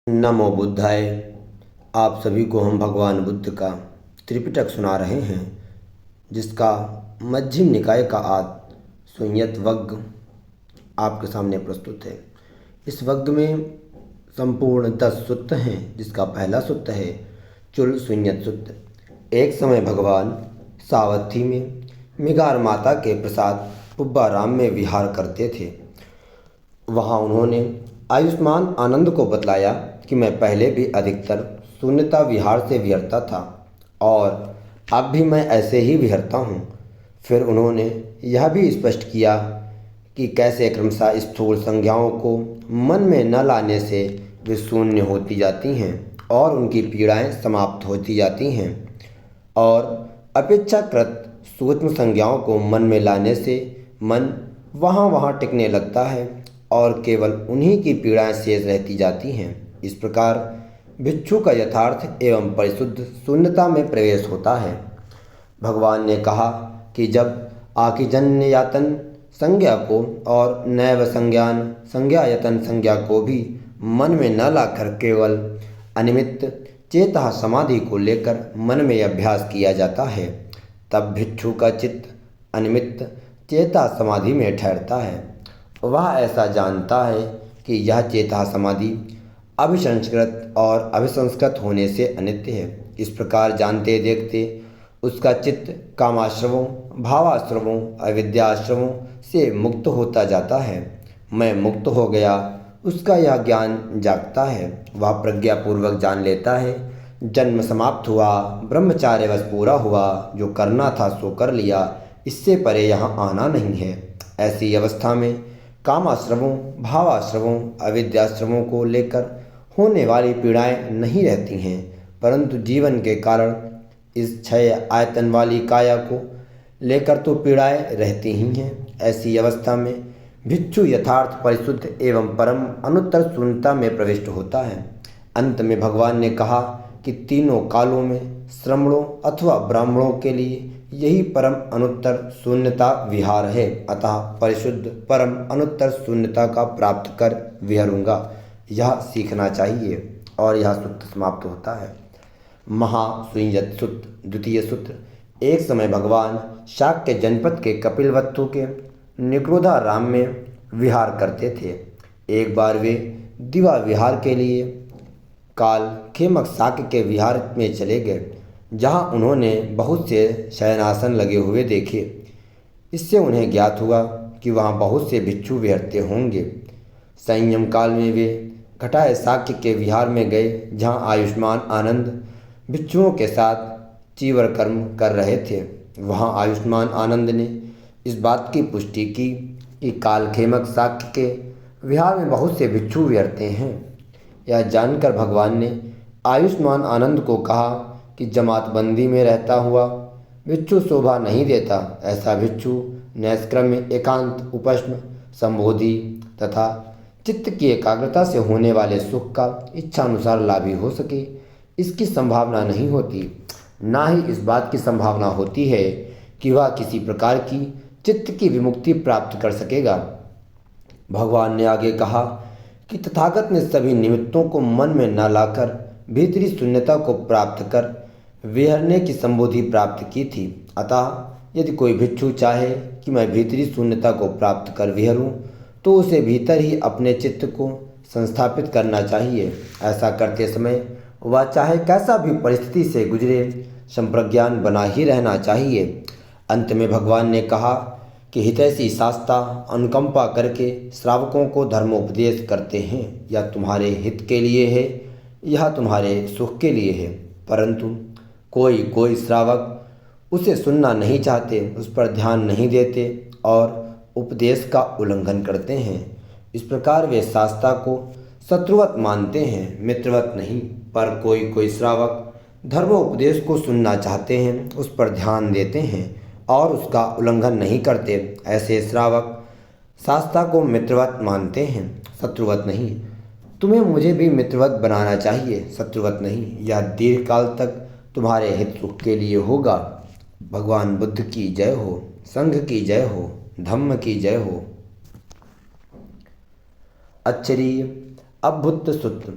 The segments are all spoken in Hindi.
नमो बुद्धाय। आप सभी को हम भगवान बुद्ध का त्रिपिटक सुना रहे हैं, जिसका मध्यम निकाय का आद संयत वग्ग आपके सामने प्रस्तुत है। इस वग्ग में संपूर्ण 10 सूत्र हैं, जिसका पहला सूत्र है चुल संयत सूत्र। एक समय भगवान सावथी में मिगार माता के प्रसाद पुब्बाराम में विहार करते थे। वहाँ उन्होंने आयुष्मान आनंद को बतलाया कि मैं पहले भी अधिकतर शून्यता विहार से विहरता था और अब भी मैं ऐसे ही विहरता हूँ। फिर उन्होंने यह भी स्पष्ट किया कि कैसे क्रमशः स्थूल संज्ञाओं को मन में न लाने से वे शून्य होती जाती हैं और उनकी पीड़ाएं समाप्त होती जाती हैं, और अपेक्षाकृत सूक्ष्म संज्ञाओं को मन में लाने से मन वहाँ टिकने लगता है और केवल उन्हीं की पीड़ाएं शेष रहती जाती हैं। इस प्रकार भिक्षु का यथार्थ एवं परिशुद्ध शून्यता में प्रवेश होता है। भगवान ने कहा कि जब आकिजन्य यातन संज्ञा को और नैव संज्ञान संज्ञायतन संज्ञा को भी मन में न लाकर केवल अनिमित्त चेता समाधि को लेकर मन में अभ्यास किया जाता है, तब भिक्षु का चित्त अनिमित्त चेता समाधि में ठहरता है। वह ऐसा जानता है कि यह चेता समाधि अभिसंस्कृत और अभिसंस्कृत होने से अनित्य है। इस प्रकार जानते देखते उसका चित्त कामाश्रवों, भावाश्रवों, अविद्याश्रवों से मुक्त होता जाता है। मैं मुक्त हो गया, उसका यह ज्ञान जागता है। वह प्रज्ञापूर्वक जान लेता है जन्म समाप्त हुआ, ब्रह्मचार्यवश पूरा हुआ, जो करना था सो कर लिया, इससे परे यहाँ आना नहीं है। ऐसी अवस्था में कामाश्रवों, भावाश्रवों, अविद्याश्रवों को लेकर होने वाली पीड़ाएं नहीं रहती हैं, परंतु जीवन के कारण इस क्षय आयतन वाली काया को लेकर तो पीड़ाएं रहती ही हैं। ऐसी अवस्था में भिक्षु यथार्थ परिशुद्ध एवं परम अनुत्तर शून्यता में प्रविष्ट होता है। अंत में भगवान ने कहा कि तीनों कालों में श्रमणों अथवा ब्राह्मणों के लिए यही परम अनुत्तर शून्यता विहार है। अतः परिशुद्ध परम अनुत्तर शून्यता का प्राप्त कर विहरूंगा, यह सीखना चाहिए। और यह सूत्र समाप्त होता है। महासुंयत सूत्र द्वितीय सूत्र। एक समय भगवान शाक्य जनपद के कपिलवस्तु के निक्रोधाराम में विहार करते थे। एक बार वे दिवा विहार के लिए काल खेमक शाक्य के विहार में चले गए, जहाँ उन्होंने बहुत से शयनासन लगे हुए देखे। इससे उन्हें ज्ञात हुआ कि वहाँ बहुत से भिक्षु विहरते होंगे। संयम काल में वे घटाए शाक्य के विहार में गए, जहाँ आयुष्मान आनंद भिक्षुओं के साथ चीवर कर्म कर रहे थे। वहाँ आयुष्मान आनंद ने इस बात की पुष्टि की कि काल खेमक शाक्य के विहार में बहुत से भिक्षु विहरते हैं। यह जानकर भगवान ने आयुष्मान आनंद को कहा कि जमातबंदी में रहता हुआ भिक्षु शोभा नहीं देता। ऐसा भिक्षु नैष्क्रम्य, एकांत, उपस्म, संबोधि तथा चित्त की एकाग्रता से होने वाले सुख का इच्छानुसार लाभी हो सके, इसकी संभावना नहीं होती। ना ही इस बात की संभावना होती है कि वह किसी प्रकार की चित्त की विमुक्ति प्राप्त कर सकेगा। भगवान ने आगे कहा कि तथागत ने सभी निमित्तों को मन में न लाकर भीतरी शून्यता को प्राप्त कर विहरने की संबोधि प्राप्त की थी। अतः यदि कोई भिक्षु चाहे कि मैं भीतरी शून्यता को प्राप्त कर विहरूं, तो उसे भीतर ही अपने चित्त को संस्थापित करना चाहिए। ऐसा करते समय वह चाहे कैसा भी परिस्थिति से गुजरे, संप्रज्ञान बना ही रहना चाहिए। अंत में भगवान ने कहा कि हितैषी शास्ता अनुकंपा करके श्रावकों को धर्मोपदेश करते हैं। यह तुम्हारे हित के लिए है, यह तुम्हारे सुख के लिए है, परंतु कोई श्रावक उसे सुनना नहीं चाहते, उस पर ध्यान नहीं देते और उपदेश का उल्लंघन करते हैं। इस प्रकार वे शास्त्रा को शत्रुवत मानते हैं, मित्रवत नहीं। पर कोई श्रावक धर्मोपदेश को सुनना चाहते हैं, उस पर ध्यान देते हैं और उसका उल्लंघन नहीं करते। ऐसे श्रावक शास्त्रा को मित्रवत मानते हैं, शत्रुवत नहीं। तुम्हें मुझे भी मित्रवत बनाना चाहिए, शत्रुवत नहीं। यह दीर्घकाल तक तुम्हारे हित सुख के लिए होगा। भगवान बुद्ध की जय हो, संघ की जय हो, धम्म की जय हो। अच्छरी अभुत सूत्र।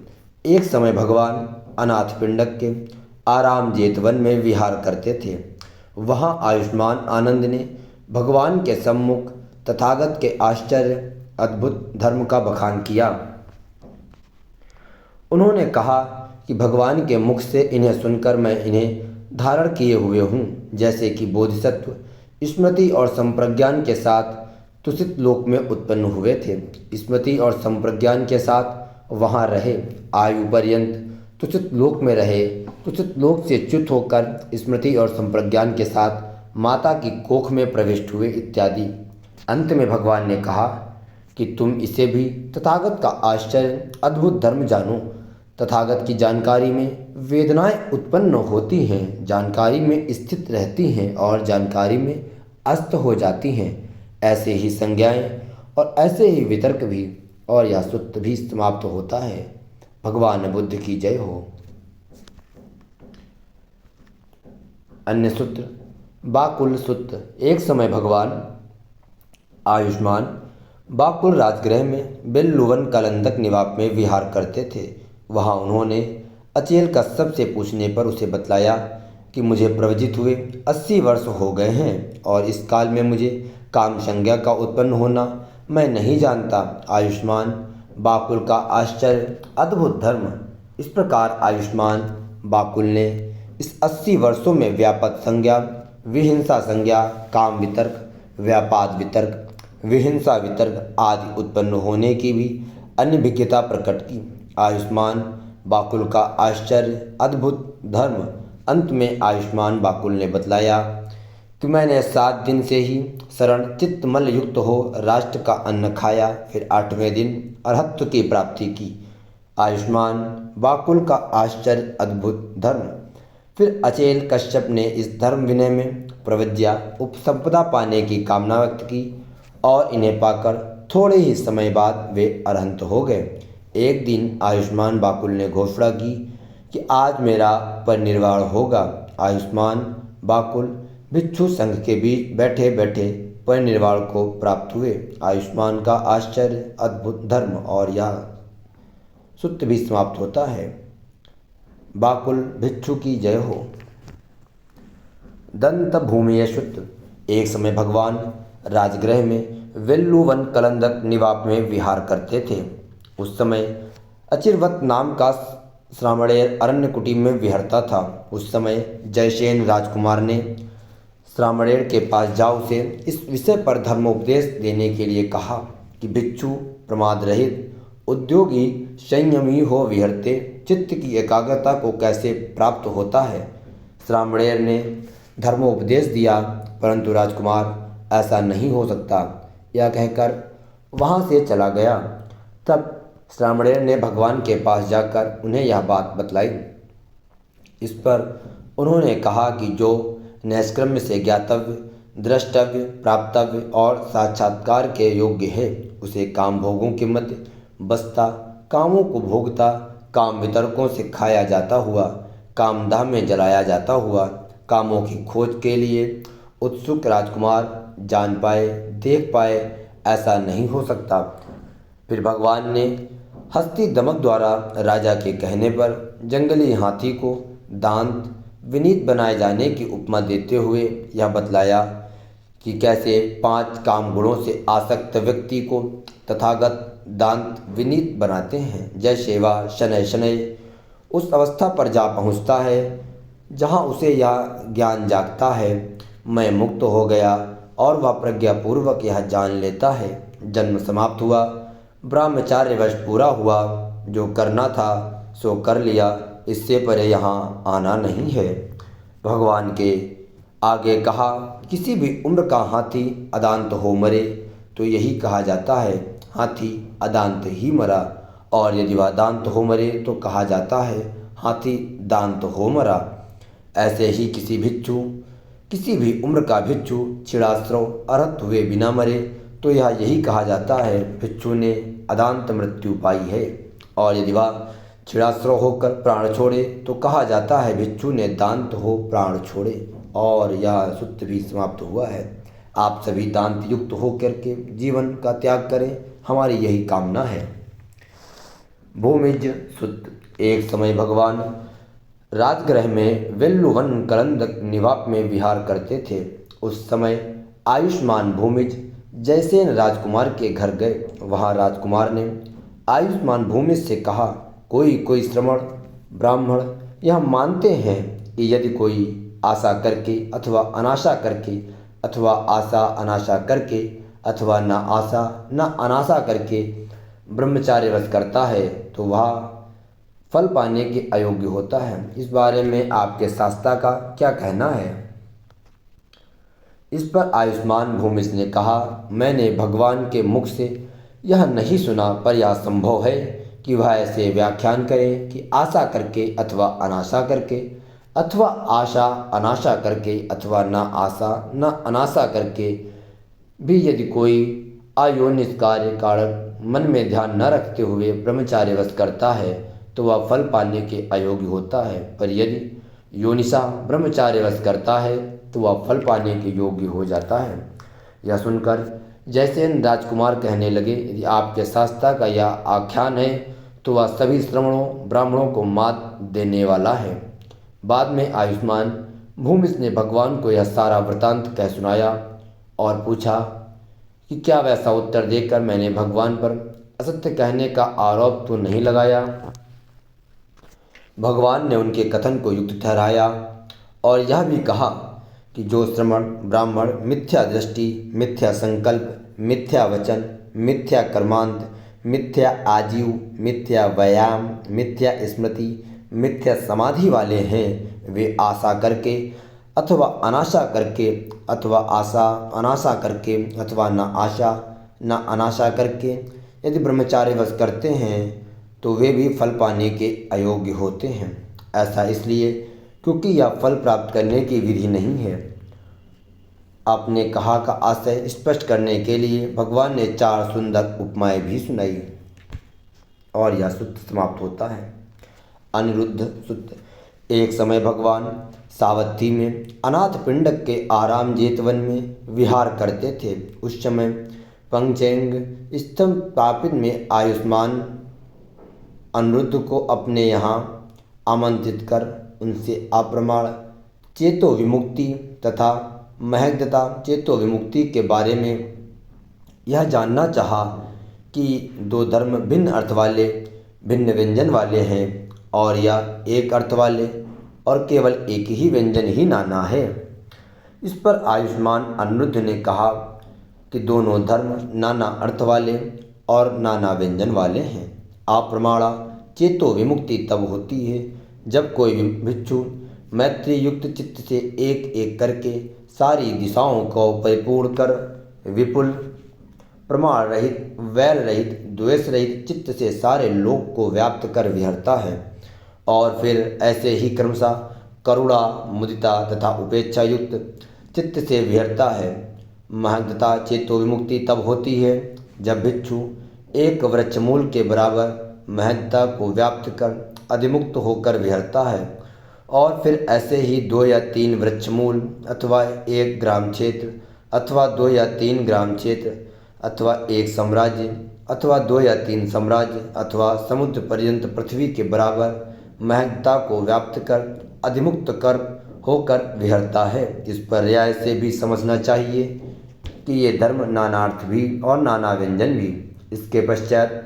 एक समय भगवान अनाथ पिंडक के आराम जेतवन में विहार करते थे। वहाँ आयुष्मान आनंद ने भगवान के सम्मुख तथागत के आश्चर्य अद्भुत धर्म का बखान किया। उन्होंने कहा कि भगवान के मुख से इन्हें सुनकर मैं इन्हें धारण किए हुए हूँ, जैसे कि बोधिसत्व स्मृति और संप्रज्ञान के साथ तुसित लोक में उत्पन्न हुए थे। स्मृति और संप्रज्ञान के साथ वहाँ रहे, आयु पर्यंत तुसित लोक में रहे, तुसित लोक से च्युत होकर स्मृति और संप्रज्ञान के साथ माता की कोख में प्रविष्ट हुए इत्यादि। अंत में भगवान ने कहा कि तुम इसे भी तथागत का आश्चर्य अद्भुत धर्म जानो। तथागत की जानकारी में वेदनाएं उत्पन्न होती हैं, जानकारी में स्थित रहती हैं और जानकारी में अस्त हो जाती हैं। ऐसे ही संज्ञाएं और ऐसे ही वितर्क भी और यह सूत्र भी समाप्त होता है। भगवान बुद्ध की जय हो। अन्य सूत्र बाकुल सूत्र। एक समय भगवान आयुष्मान बाकुल राजगृह में बिल्लुवन कलंदक निवाप में विहार करते थे। वहाँ उन्होंने अचेल कश्यप से पूछने पर उसे बतलाया कि मुझे प्रवजित हुए 80 वर्ष हो गए हैं और इस काल में मुझे काम संज्ञा का उत्पन्न होना मैं नहीं जानता। आयुष्मान बाकुल का आश्चर्य अद्भुत धर्म। इस प्रकार आयुष्मान बाकुल ने इस 80 वर्षों में व्यापक संज्ञा, विहिंसा संज्ञा, काम वितर्क, व्यापाद वितर्क, विहिंसा वितर्क आदि उत्पन्न होने की भी अनभिज्ञता प्रकट की। आयुष्मान बाकुल का आश्चर्य अद्भुत धर्म। अंत में आयुष्मान बाकुल ने बतलाया कि मैंने 7 दिन से ही शरण चित्त मल युक्त हो राष्ट्र का अन्न खाया, फिर 8वें दिन अरहत्व की प्राप्ति की। आयुष्मान बाकुल का आश्चर्य अद्भुत धर्म। फिर अचेल कश्यप ने इस धर्म विनय में प्रविद्या उपसंपदा पाने की कामना व्यक्त की और इन्हें पाकर थोड़े ही समय बाद वे अरहंत हो गए। एक दिन आयुष्मान बाकुल ने घोषणा की कि आज मेरा परिनिर्वाण होगा। आयुष्मान बाकुल भिक्षु संघ के बीच बैठे बैठे परिनिर्वाण को प्राप्त हुए। आयुष्मान का आश्चर्य अद्भुत धर्म और यह सूत्र भी समाप्त होता है। बाकुल भिक्षु की जय हो। दंत भूमिय सूत्र। एक समय भगवान राजगृह में वेल्लुवन कलंदक निवाप में विहार करते थे। उस समय अचिरवत नाम का श्रामणेर अरण्य कुटी में विहरता था। उस समय जयसेन राजकुमार ने श्रामणेर के पास जा उसे इस विषय पर धर्मोपदेश देने के लिए कहा कि भिक्षु प्रमाद रहित उद्योगी संयमी हो विहरते चित्त की एकाग्रता को कैसे प्राप्त होता है। श्रामणेर ने धर्मोपदेश दिया, परंतु राजकुमार ऐसा नहीं हो सकता, यह कहकर वहाँ से चला गया। तब श्रामणेर ने भगवान के पास जाकर उन्हें यह बात बतलाई। इस पर उन्होंने कहा कि जो नैष्कर्म्य से ज्ञातव्य, द्रष्टव्य, प्राप्तव्य और साक्षात्कार के योग्य है, उसे काम भोगों के मध्य बसता, कामों को भोगता, काम वितर्कों से खाया जाता हुआ, कामधाम में जलाया जाता हुआ, कामों की खोज के लिए उत्सुक राजकुमार जान पाए, देख पाए, ऐसा नहीं हो सकता। फिर भगवान ने हस्ती दमक द्वारा राजा के कहने पर जंगली हाथी को दांत विनीत बनाए जाने की उपमा देते हुए यह बतलाया कि कैसे 5 काम गुणों से आसक्त व्यक्ति को तथागत दांत विनीत बनाते हैं। जय सेवा शनय शनय उस अवस्था पर जा पहुँचता है जहाँ उसे यह ज्ञान जागता है, मैं मुक्त हो गया, और वह प्रज्ञापूर्वक यह जान लेता है जन्म समाप्त हुआ, ब्रह्मचार्य वर्ष पूरा हुआ, जो करना था सो कर लिया, इससे परे यहाँ आना नहीं है। भगवान के आगे कहा, किसी भी उम्र का हाथी अदांत हो मरे तो यही कहा जाता है हाथी अदांत ही मरा, और यदि वह दांत हो मरे तो कहा जाता है हाथी दांत हो मरा। ऐसे ही किसी भिक्षु, किसी भी उम्र का भिक्षु छिड़ाश्रव अरहत हुए बिना मरे तो यह यही कहा जाता है भिक्षु ने अदांत मृत्यु पाई है, और यदि वह छिड़ाश्रव होकर प्राण छोड़े तो कहा जाता है भिक्षु ने दांत हो प्राण छोड़े। और यह सूत्र भी समाप्त हुआ है। आप सभी दांत युक्त होकर के जीवन का त्याग करें, हमारी यही कामना है। भूमिज सूत्र। एक समय भगवान राजगृह में वेल्लुवन कलंदक निवाप में विहार करते थे। उस समय आयुष्मान भूमिज जयसेन राजकुमार के घर गए। वहाँ राजकुमार ने आयुष्मान भूमिज से कहा, कोई कोई श्रमण ब्राह्मण यह मानते हैं कि यदि कोई आशा करके अथवा अनाशा करके अथवा आशा अनाशा करके अथवा न आशा न अनाशा करके ब्रह्मचार्य व्रत करता है तो वह फल पाने के अयोग्य होता है। इस बारे में आपके शास्त्र का क्या कहना है? इस पर आयुष्मान भूमिज ने कहा, मैंने भगवान के मुख से यह नहीं सुना, पर यह संभव है कि वह ऐसे व्याख्यान करे कि आशा करके अथवा अनाशा करके अथवा आशा अनाशा करके अथवा न आशा न अनाशा करके भी यदि कोई अयोनिस कार्य कारक मन में ध्यान न रखते हुए ब्रह्मचार्य वश करता है तो वह फल पाने के अयोग्य होता है, पर यदि योनिसा ब्रह्मचार्य वश करता है तो वह फल पाने के योग्य हो जाता है। यह सुनकर जयसेन राजकुमार कहने लगे, यदि आपके शास्त्र का यह आख्यान है तो वह सभी श्रमणों ब्राह्मणों को मात देने वाला है। बाद में आयुष्मान भूमिज ने भगवान को यह सारा वृतांत कह सुनाया और पूछा कि क्या वैसा उत्तर देकर मैंने भगवान पर असत्य कहने का आरोप तो नहीं लगाया? भगवान ने उनके कथन को युक्त ठहराया और यह भी कहा कि जो श्रमण ब्राह्मण मिथ्या दृष्टि, मिथ्या संकल्प, मिथ्या वचन, मिथ्या कर्मांत, मिथ्या आजीव, मिथ्या व्यायाम, मिथ्या स्मृति, मिथ्या समाधि वाले हैं, वे आशा करके अथवा अनाशा करके अथवा आशा अनाशा करके अथवा न आशा न अनाशा करके यदि ब्रह्मचार्य वश करते हैं तो वे भी फल पाने के अयोग्य होते हैं। ऐसा इसलिए क्योंकि यह फल प्राप्त करने की विधि नहीं है। आपने कहा का आशय स्पष्ट करने के लिए भगवान ने 4 सुंदर उपमाएं भी सुनाई और यह सूत्र समाप्त होता है। अनिरुद्ध सूत्र। एक समय भगवान सावत्ती में अनाथ पिंडक के आराम जेतवन में विहार करते थे। उस समय पंचेंग स्तंभ पापित में आयुष्मान अनिरुद्ध को अपने यहाँ आमंत्रित कर उनसे अप्रमाण चेतो विमुक्ति तथा महग्धता चेतो विमुक्ति के बारे में यह जानना चाहा कि 2 धर्म भिन्न अर्थ वाले भिन्न व्यंजन वाले हैं और यह एक अर्थ वाले और केवल एक ही व्यंजन ही नाना है। इस पर आयुष्मान अनिरुद्ध ने कहा कि दोनों धर्म नाना अर्थ वाले और नाना व्यंजन वाले हैं। अप्रमाणा चेतो विमुक्ति तब होती है जब कोई भिक्षु मैत्री युक्त चित्त से एक एक करके सारी दिशाओं को परिपूर्ण कर विपुल प्रमाण रहित वैर रहित द्वेष रहित चित्त से सारे लोक को व्याप्त कर विहरता है और फिर ऐसे ही क्रमशः करुणा मुदिता तथा उपेक्षा युक्त चित्त से विहरता है। महग्धता चेतो विमुक्ति तब होती है जब भिक्षु एक वृक्षमूल के बराबर महत्ता को व्याप्त कर अधिमुक्त होकर विहरता है और फिर ऐसे ही 2 या 3 वृक्षमूल अथवा 1 ग्राम क्षेत्र अथवा 2 या 3 ग्राम क्षेत्र अथवा 1 साम्राज्य अथवा 2 या 3 साम्राज्य अथवा समुद्र पर्यंत पृथ्वी के बराबर महत्ता को व्याप्त कर अधिमुक्त कर होकर विहरता है। इस पर्याय से भी समझना चाहिए कि ये धर्म नानार्थ भी और नाना व्यंजन भी। इसके पश्चात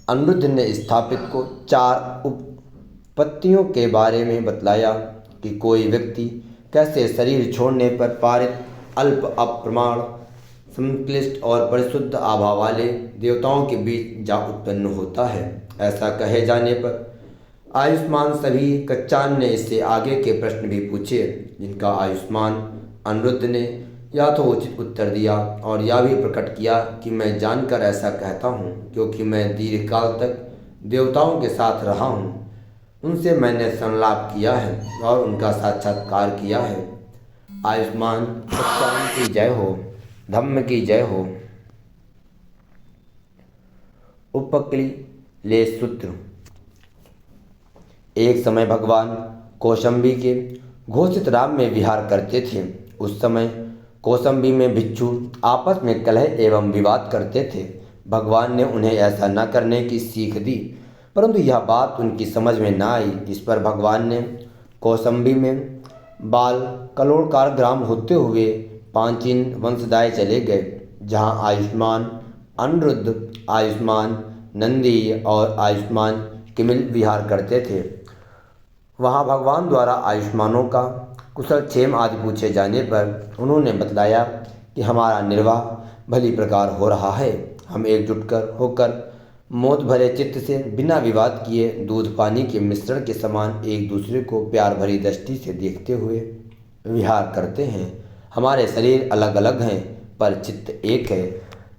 अनिरुद्ध ने स्थापित को 4 उपपत्तियों के बारे में बतलाया कि कोई व्यक्ति कैसे शरीर छोड़ने पर पारित अल्प अप्रमाण संक्लिष्ट और परिशुद्ध आभा वाले देवताओं के बीच जा उत्पन्न होता है। ऐसा कहे जाने पर आयुष्मान सभी कच्चान ने इससे आगे के प्रश्न भी पूछे जिनका आयुष्मान अनिरुद्ध ने यथोचित उत्तर दिया और यह भी प्रकट किया कि मैं जानकर ऐसा कहता हूँ क्योंकि मैं दीर्घकाल तक देवताओं के साथ रहा हूँ, उनसे मैंने संलाप किया है और उनका साक्षात्कार किया है। आयुष्मान सत्यान की जय हो, धम्म की जय हो। उपक्लेश सूत्र। एक समय भगवान कौशंबी के घोषित राम में विहार करते थे। उस समय कौशंबी में भिक्षु आपस में कलह एवं विवाद करते थे। भगवान ने उन्हें ऐसा न करने की सीख दी। परंतु यह बात उनकी समझ में न आई। इस पर भगवान ने कौसंबी में बाल कलोड़कार ग्राम होते हुए पांचीन वंशदाय चले गए, जहाँ आयुष्मान अनिरुद्ध, आयुष्मान नंदी और आयुष्मान किमिल विहार करते थे। वहाँ भगवान द्वारा आयुष्मानों का कुशल क्षेम आदि पूछे जाने पर उन्होंने बतलाया कि हमारा निर्वाह भली प्रकार हो रहा है। हम एकजुट होकर मोद भरे चित्त से बिना विवाद किए दूध पानी के मिश्रण के समान एक दूसरे को प्यार भरी दृष्टि से देखते हुए विहार करते हैं। हमारे शरीर अलग अलग हैं पर चित्त एक है।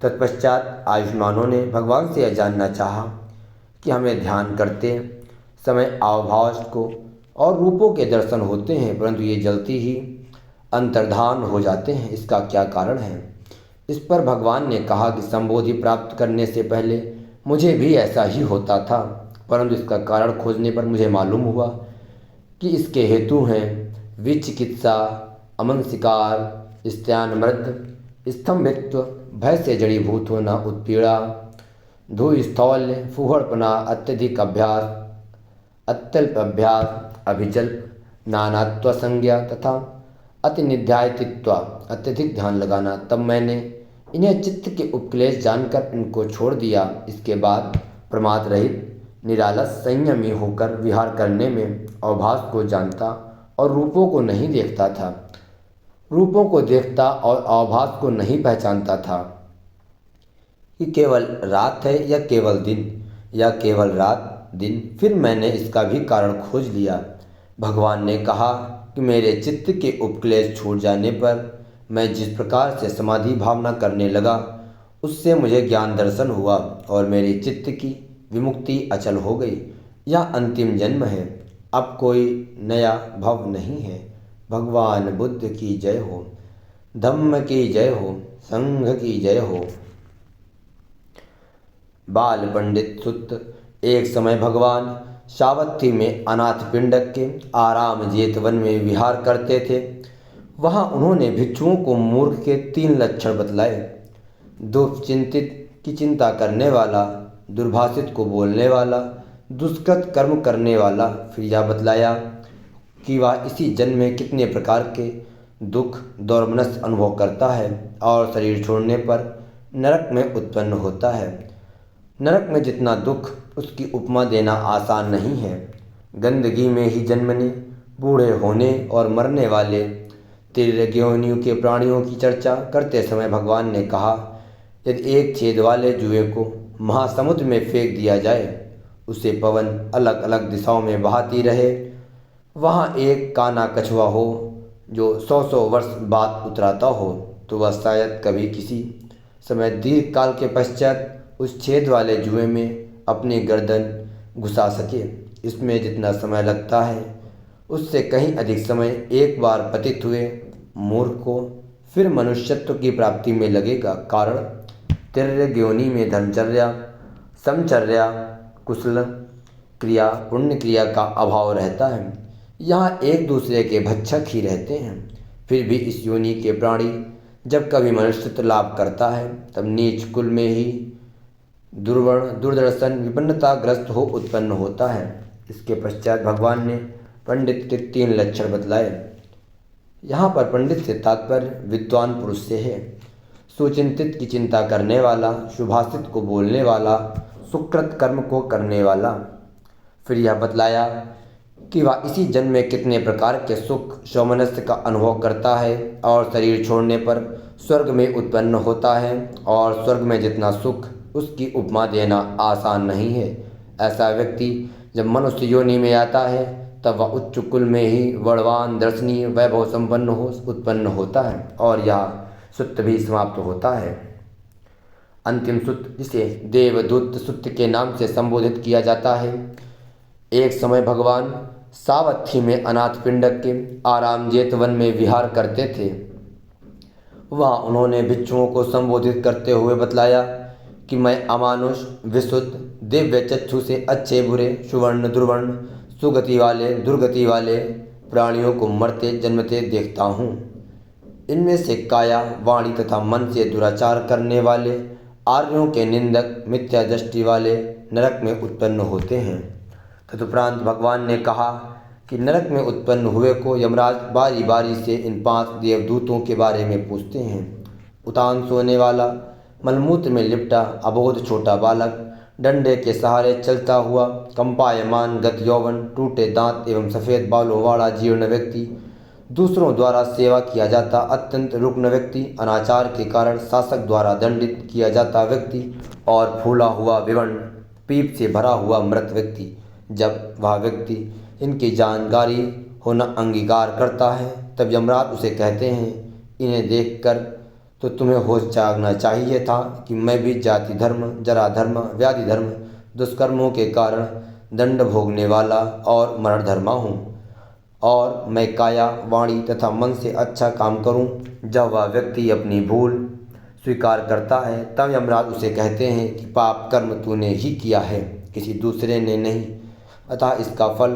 तत्पश्चात आयुष्मानों ने भगवान से यह जानना चाहा कि हमें ध्यान करते समय आवभाव को और रूपों के दर्शन होते हैं, परंतु ये जल्दी ही अंतर्धान हो जाते हैं, इसका क्या कारण है। इस पर भगवान ने कहा कि संबोधि प्राप्त करने से पहले मुझे भी ऐसा ही होता था, परंतु इसका कारण खोजने पर मुझे मालूम हुआ कि इसके हेतु हैं विचिकित्सा, अमन शिकार, स्त्यानमृद, स्तंभित्व, भय से जड़ीभूत होना, उत्पीड़ा, धूस्थौल्य, फूहड़पना, अत्यधिक अभ्यास, अत्यल्प अभ्यास, अभिजल्प, नानात्व संज्ञा तथा अतिनिध्यायतित्व, अत्यधिक ध्यान लगाना। तब मैंने इन्हें चित्त के उपक्लेश जानकर इनको छोड़ दिया। इसके बाद प्रमाद रहित निरालस संयमी होकर विहार करने में अवभास को जानता और रूपों को नहीं देखता था, रूपों को देखता और अवभास को नहीं पहचानता था कि केवल रात है या केवल दिन या केवल रात दिन। फिर मैंने इसका भी कारण खोज लिया। भगवान ने कहा कि मेरे चित्त के उपक्लेश छूट जाने पर मैं जिस प्रकार से समाधि भावना करने लगा, उससे मुझे ज्ञान दर्शन हुआ और मेरे चित्त की विमुक्ति अचल हो गई। यह अंतिम जन्म है, अब कोई नया भव नहीं है। भगवान बुद्ध की जय हो, धम्म की जय हो, संघ की जय हो। बाल पंडित सुत। एक समय भगवान सावत्थी में अनाथ पिंडक के आराम जेतवन में विहार करते थे। वहाँ उन्होंने भिक्षुओं को मूर्ख के 3 लक्षण बतलाए। दुश्चिंतित की चिंता करने वाला, दुर्भाषित को बोलने वाला, दुष्कृत कर्म करने वाला। फिर यह बतलाया कि वह इसी जन्म में कितने प्रकार के दुख दौर्मनस अनुभव करता है और शरीर छोड़ने पर नरक में उत्पन्न होता है। नरक में जितना दुख उसकी उपमा देना आसान नहीं है। गंदगी में ही जन्मने, बूढ़े होने और मरने वाले तिर्यग्योनियों के प्राणियों की चर्चा करते समय भगवान ने कहा, यदि एक छेद वाले जुए को महासमुद्र में फेंक दिया जाए, उसे पवन अलग अलग दिशाओं में बहाती रहे, वहाँ एक काना कछुआ हो जो 100 वर्ष बाद उतराता हो, तो वह शायद कभी किसी समय दीर्घ काल के पश्चात उस छेद वाले जुए में अपनी गर्दन घुसा सके। इसमें जितना समय लगता है उससे कहीं अधिक समय एक बार पतित हुए मूर्ख को फिर मनुष्यत्व की प्राप्ति में लगेगा। कारण तिर्यग्योनि में धर्मचर्या, समचर्या, कुशल क्रिया, पुण्य क्रिया का अभाव रहता है। यहाँ एक दूसरे के भक्षक ही रहते हैं। फिर भी इस योनि के प्राणी जब कभी मनुष्यत्व लाभ करता है तब नीच कुल में ही दुर्वर्ण, दुर्दर्शन, विपन्नताग्रस्त हो उत्पन्न होता है। इसके पश्चात भगवान ने पंडित के 3 लक्षण बतलाए। यहाँ पर पंडित से तात्पर्य विद्वान पुरुष से है। सुचिंतित की चिंता करने वाला, सुभाषित को बोलने वाला, सुकृत कर्म को करने वाला। फिर यह बतलाया कि वह इसी जन्म में कितने प्रकार के सुख सौमनस्य का अनुभव करता है और शरीर छोड़ने पर स्वर्ग में उत्पन्न होता है, और स्वर्ग में जितना सुख उसकी उपमा देना आसान नहीं है। ऐसा व्यक्ति जब मनुष्य योनि में आता है तब वह उच्च कुल में ही वर्णवान, दर्शनीय, वैभव संपन्न हो उत्पन्न होता है और यह सुत्त भी समाप्त होता है। अंतिम सुत्त, जिसे देवदूत सुत्त के नाम से संबोधित किया जाता है। एक समय भगवान सावत्थी में अनाथ पिंडक के आराम जेतवन में विहार करते थे। वहाँ उन्होंने भिक्षुओं को संबोधित करते हुए बतलाया कि मैं अमानुष, विशुद्ध, दिव्य चक्षु से अच्छे बुरे, सुवर्ण दुर्वर्ण, सुगति वाले दुर्गति वाले प्राणियों को मरते जन्मते देखता हूँ। इनमें से काया, वाणी तथा मन से दुराचार करने वाले, आर्यों के निंदक, मिथ्या दृष्टि वाले, नरक में उत्पन्न होते हैं। तदुपरांत भगवान ने कहा कि नरक में उत्पन्न हुए को यमराज बारी बारी से इन 5 देवदूतों के बारे में पूछते हैं। उतान सोने वाला, मलमूत्र में लिपटा अबोध छोटा बालक, डंडे के सहारे चलता हुआ कंपायमान गत यौवन, टूटे दांत एवं सफ़ेद बालों वाला जीर्ण व्यक्ति, दूसरों द्वारा सेवा किया जाता अत्यंत रुग्ण व्यक्ति, अनाचार के कारण शासक द्वारा दंडित किया जाता व्यक्ति और फूला हुआ विवर्ण पीप से भरा हुआ मृत व्यक्ति। जब वह व्यक्ति इनकी जानकारी होना अंगीकार करता है तब यमराज उसे कहते हैं, इन्हें देखकर तो तुम्हें होश जागना चाहिए था कि मैं भी जाति धर्म, जरा धर्म, व्याधि धर्म, दुष्कर्मों के कारण दंड भोगने वाला और मरण धर्मा हूँ, और मैं काया, वाणी तथा मन से अच्छा काम करूँ। जब वह व्यक्ति अपनी भूल स्वीकार करता है तब यमराज उसे कहते हैं कि पाप कर्म तूने ही किया है, किसी दूसरे ने नहीं, अतः इसका फल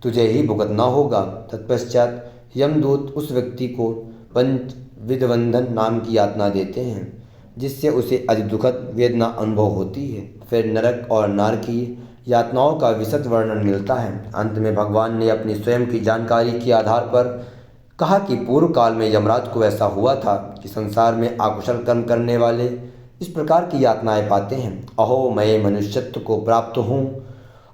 तुझे ही भुगतना होगा। तत्पश्चात यमदूत उस व्यक्ति को पंच विधबंधन नाम की यातना देते हैं, जिससे उसे अति दुखद वेदना अनुभव होती है। फिर नरक और नारकीय यातनाओं का विशद वर्णन मिलता है। अंत में भगवान ने अपनी स्वयं की जानकारी के आधार पर कहा कि पूर्व काल में यमराज को ऐसा हुआ था कि संसार में अकुशल कर्म करने वाले इस प्रकार की यातनाएं पाते हैं। अहो, मैं मनुष्यत्व को प्राप्त हूँ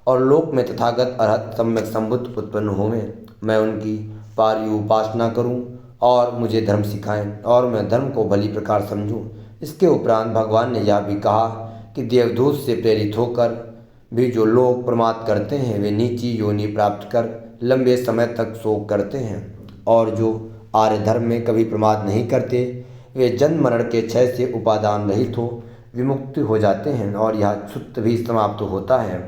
और लोक में तथागत अरहत सम्यक संबुद्ध उत्पन्न होवें, मैं उनकी पारी उपासना करूँ और मुझे धर्म सिखाएं और मैं धर्म को भली प्रकार समझूं। इसके उपरांत भगवान ने यह भी कहा कि देवदूत से प्रेरित होकर भी जो लोग प्रमाद करते हैं वे नीची योनि प्राप्त कर लंबे समय तक शोक करते हैं, और जो आर्य धर्म में कभी प्रमाद नहीं करते वे जन्म मरण के क्षय से उपादान रहित हो विमुक्त हो जाते हैं और यह सुत भी समाप्त होता है।